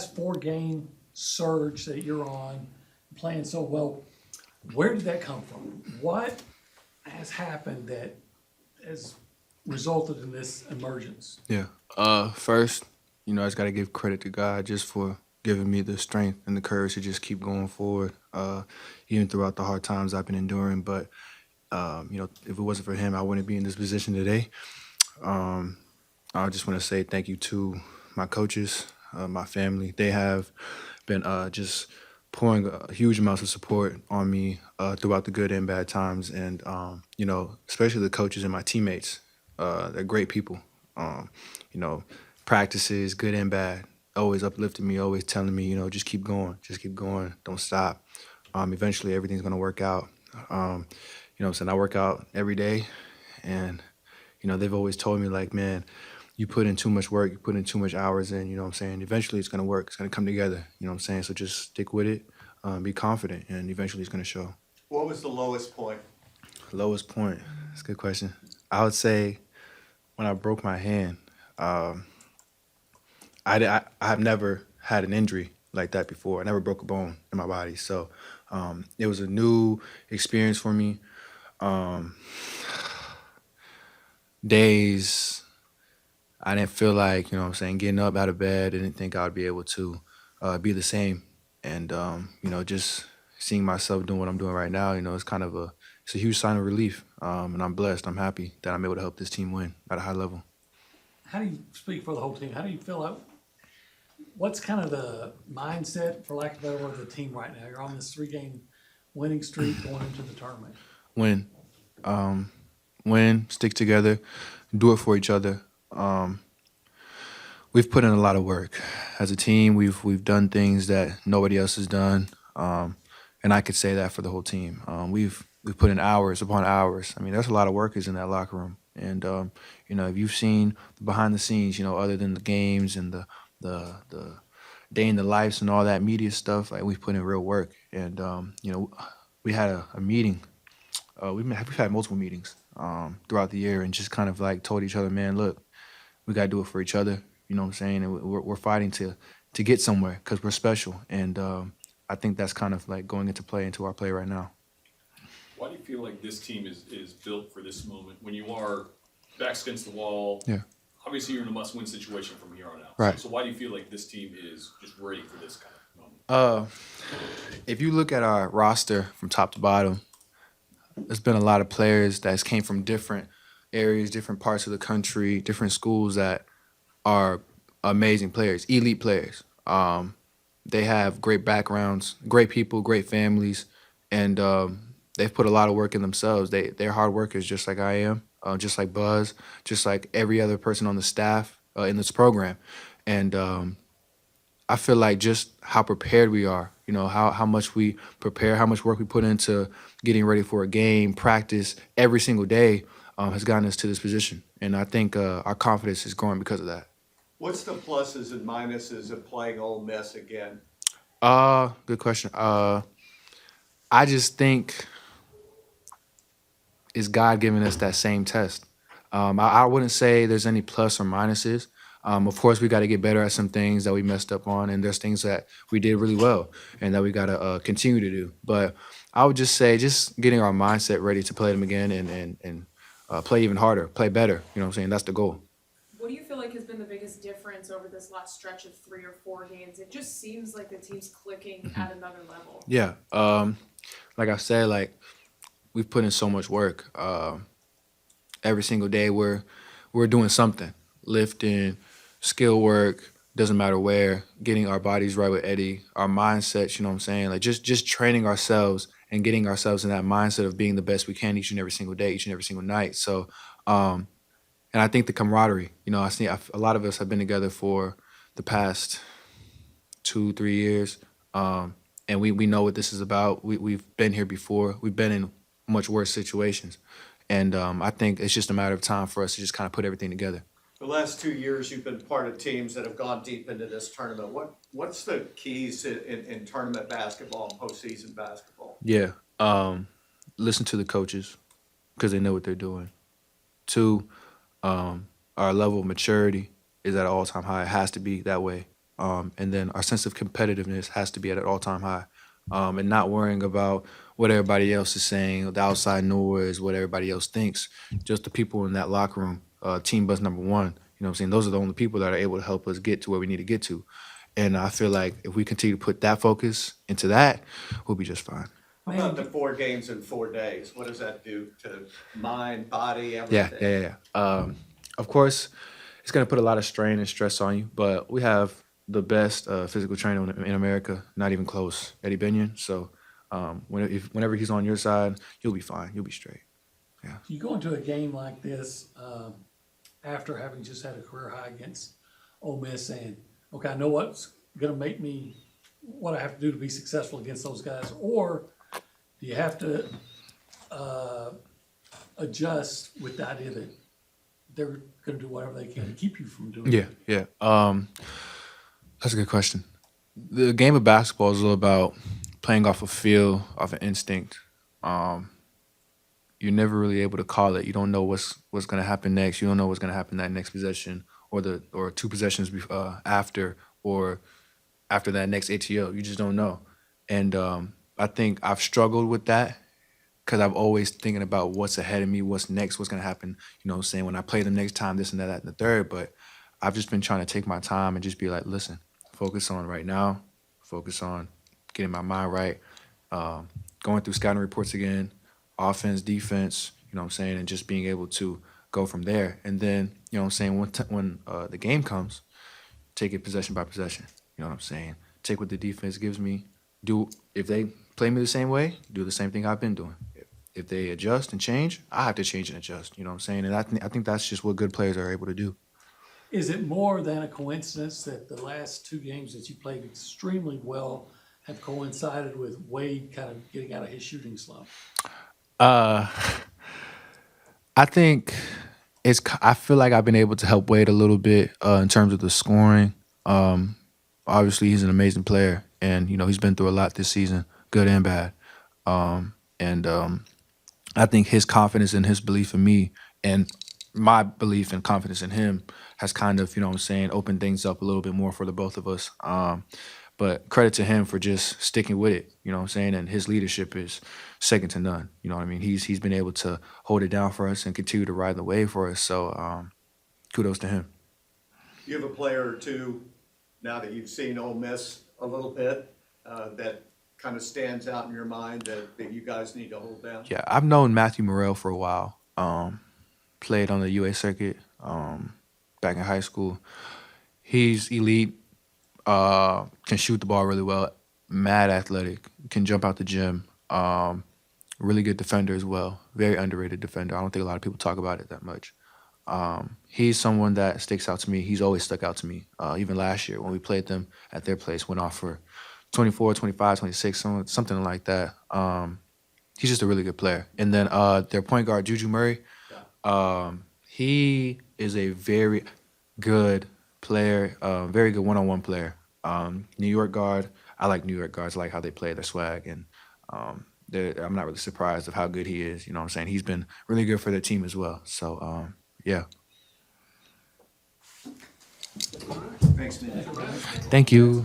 last 4-game surge that you're on, playing so well, where did that come from? What has happened that has resulted in this emergence? Yeah. First, I just got to give credit to God just for giving me the strength and the courage to just keep going forward, even throughout the hard times I've been enduring. But, if it wasn't for him, I wouldn't be in this position today. I just want to say thank you to my coaches, my family. They have been just pouring huge amounts of support on me throughout the good and bad times. And, especially the coaches and my teammates. They're great people. Um, Practices, good and bad, always uplifting me, always telling me, just keep going, don't stop. Eventually, everything's going to work out. So I work out every day. And, they've always told me, like, man, you put in too much work, you put in too much hours in, eventually it's going to work, it's going to come together, so just stick with it, be confident, and eventually it's going to show. What was the lowest point? Lowest point, that's a good question. I would say when I broke my hand, I've never had an injury like that before. I never broke a bone in my body, so it was a new experience for me. Days I didn't feel like, getting up out of bed. I didn't think I would be able to be the same. And, just seeing myself doing what I'm doing right now, it's a huge sign of relief. And I'm blessed. I'm happy that I'm able to help this team win at a high level. How do you speak for the whole team? How do you feel like, what's kind of the mindset, for lack of a better word, of the team right now? You're on this 3-game winning streak going into the tournament. Win, stick together, do it for each other. We've put in a lot of work as a team. We've done things that nobody else has done, and I could say that for the whole team. We've put in hours upon hours. I mean, there's a lot of workers in that locker room, and if you've seen behind the scenes, other than the games and the day in the lives and all that media stuff, like we've put in real work. And we had a meeting. We've had multiple meetings throughout the year, and just kind of like told each other, man, look, we got to do it for each other. And we're fighting to get somewhere because we're special. And I think that's kind of like going into our play right now. Why do you feel like this team is built for this moment when you are backs against the wall? Yeah. Obviously, you're in a must-win situation from here on out. Right. So why do you feel like this team is just ready for this kind of moment? If you look at our roster from top to bottom, there's been a lot of players that came from different areas, different parts of the country, different schools that are amazing players, elite players. They have great backgrounds, great people, great families, and they've put a lot of work in themselves. They're hard workers, just like I am, just like Buzz, just like every other person on the staff in this program. And I feel like just how prepared we are, how much we prepare, how much work we put into getting ready for a game, practice every single day has gotten us to this position. And I think our confidence is growing because of that. What's the pluses and minuses of playing Ole Miss again? Good question. I just think it's God giving us that same test. I wouldn't say there's any plus or minuses. Of course, we got to get better at some things that we messed up on, and there's things that we did really well and that we got to continue to do. But I would just say just getting our mindset ready to play them again and play even harder, play better. That's the goal. What do you feel like has been the biggest difference over this last stretch of 3 or 4 games? It just seems like the team's clicking at another level. Yeah. Like I said, like we've put in so much work. Every single day we're doing something, lifting, skill work, doesn't matter where, getting our bodies right with Eddie, our mindsets, like just training ourselves and getting ourselves in that mindset of being the best we can each and every single day, each and every single night. So, and I think the camaraderie, I see a lot of us have been together for the past 2-3 years, and we know what this is about. We've been here before. We've been in much worse situations, and I think it's just a matter of time for us to just kind of put everything together. The last 2 years, you've been part of teams that have gone deep into this tournament. What's the keys in tournament basketball and postseason basketball? Yeah, listen to the coaches because they know what they're doing. 2, our level of maturity is at an all-time high. It has to be that way. And then our sense of competitiveness has to be at an all-time high. And not worrying about what everybody else is saying, the outside noise, what everybody else thinks. Just the people in that locker room, team bus number one. You know what I'm saying? Those are the only people that are able to help us get to where we need to get to. And I feel like if we continue to put that focus into that, we'll be just fine. How about the 4 games in 4 days? What does that do to mind, body, everything? Yeah. Of course, it's going to put a lot of strain and stress on you, but we have the best physical trainer in America, not even close, Eddie Binion. So whenever he's on your side, you'll be fine. You'll be straight. Yeah. You go into a game like this after having just had a career high against Ole Miss, saying, okay, I know what's going to make me, what I have to do to be successful against those guys, or do you have to adjust with the idea that they're going to do whatever they can to keep you from doing it? Yeah. That's a good question. The game of basketball is all about playing off a feel, off an instinct. You're never really able to call it. You don't know what's going to happen next. You don't know what's going to happen that next possession or 2 possessions after or after that next ATO. You just don't know. And I think I've struggled with that because I've always thinking about what's ahead of me, what's next, what's going to happen, you know what I'm saying, when I play the next time, this and that and the third. But I've just been trying to take my time and just be like, listen, focus on right now, focus on getting my mind right, going through scouting reports again, offense, defense, you know what I'm saying, and just being able to go from there. And then, you know what I'm saying, when the game comes, take it possession by possession. You know what I'm saying? Take what the defense gives me. If they play me the same way, do the same thing I've been doing. If they adjust and change, I have to change and adjust. You know what I'm saying? And I think that's just what good players are able to do. Is it more than a coincidence that the last 2 games that you played extremely well have coincided with Wade kind of getting out of his shooting slump? I think I feel like I've been able to help Wade a little bit in terms of the scoring. Obviously, he's an amazing player, and you know he's been through a lot this season, good and bad. I think his confidence and his belief in me and my belief and confidence in him has kind of, you know what I'm saying, opened things up a little bit more for the both of us. But credit to him for just sticking with it, you know what I'm saying? And his leadership is second to none. You know what I mean? He's been able to hold it down for us and continue to ride the wave for us. So kudos to him. You have a player or two, now that you've seen Ole Miss a little bit, that kind of stands out in your mind that you guys need to hold down? Yeah, I've known Matthew Morrell for a while. Played on the UA circuit back in high school. He's elite, can shoot the ball really well, mad athletic, can jump out the gym, really good defender as well, very underrated defender. I don't think a lot of people talk about it that much. He's someone that sticks out to me. He's always stuck out to me. Even last year when we played them at their place, went off for 24, 25, 26, something like that. He's just a really good player. And then their point guard, Juju Murray, he is a very good player, very good one-on-one player. New York guard, I like New York guards. I like how they play, their swag. And I'm not really surprised of how good he is. You know what I'm saying? He's been really good for their team as well. So, yeah. Thanks, man. Thank you.